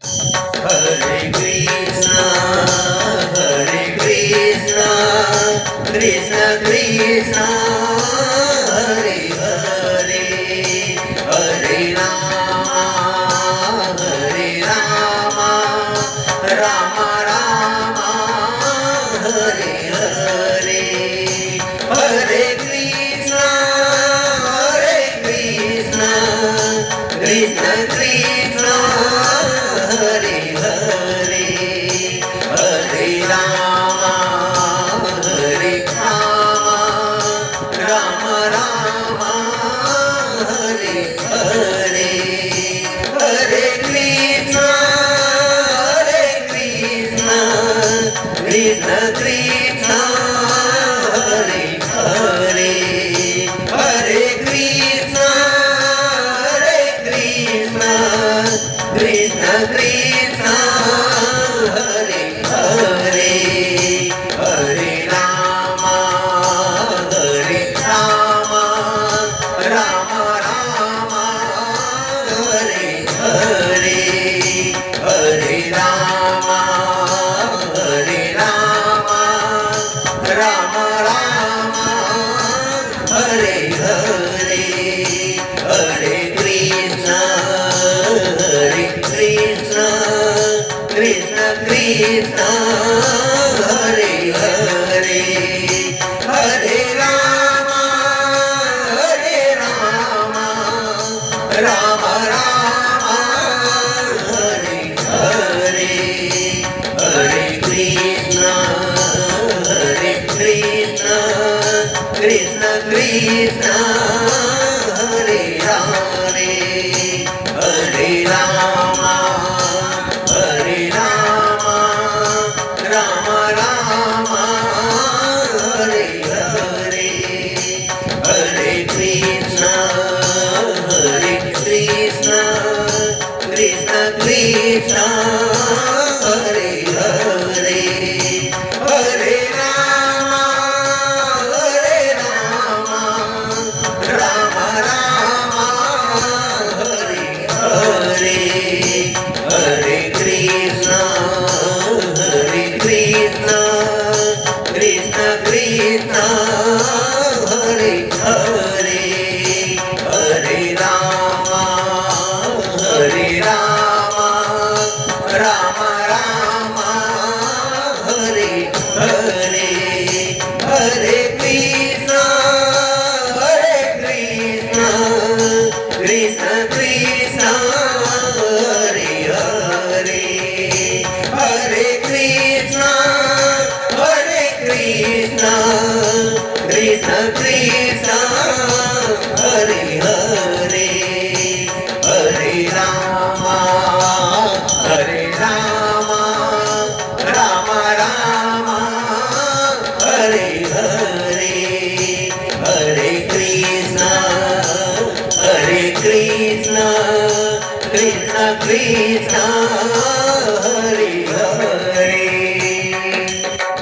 Hare Krishna, Hare Krishna, Krishna Krishna, Hare Hare, Hare Rama, Hare Rama, Rama Rama, Hare Hare, Hare Krishna, Hare Krishna, Krishna Krishna, Hare Hare, Hare Rama, Hare Rama, Rama Rama, Hare Hare, Hare Krishna, Hare Krishna, Krishna Krishna, Hare Hare, Hare Krishna, Hare Krishna, Krishna Krishna, Hare Hare, Hare Rama, Hare Rama, Rama Rama, Hare Hare, Hare Rama, Hare Rama, Rama Rama, Hare Hare, Hare Krishna, Hare Krishna, Krishna Krishna, Hare Hare, Hare Rama, Hare Rama, Rama Rama, Hare Hare, Hare Krishna, Hare Krishna, Krishna Krishna, Hare Hare, Hare Rama, Hare Rama, Rama Rama, Hare Hare, Hare Krishna, Hare Krishna, Krishna Krishna, Hare Hare, Hare Rama, Hare Rama, Rama Rama, Hare Hare, Hare Krishna, Hare Krishna, Krishna Krishna, Hare Hare, Hare Rama, Hare Rama, Rama Rama, Hare Hare, Hare Krishna, Hare Krishna, Krishna Krishna, Hare Hare, Hare Krishna, Hare Krishna, Krishna Krishna, Hare Hare, Hare Rama, Hare Rama, Rama Rama, Hare Hare, Hare Krishna, Hare Krishna, Krishna Krishna,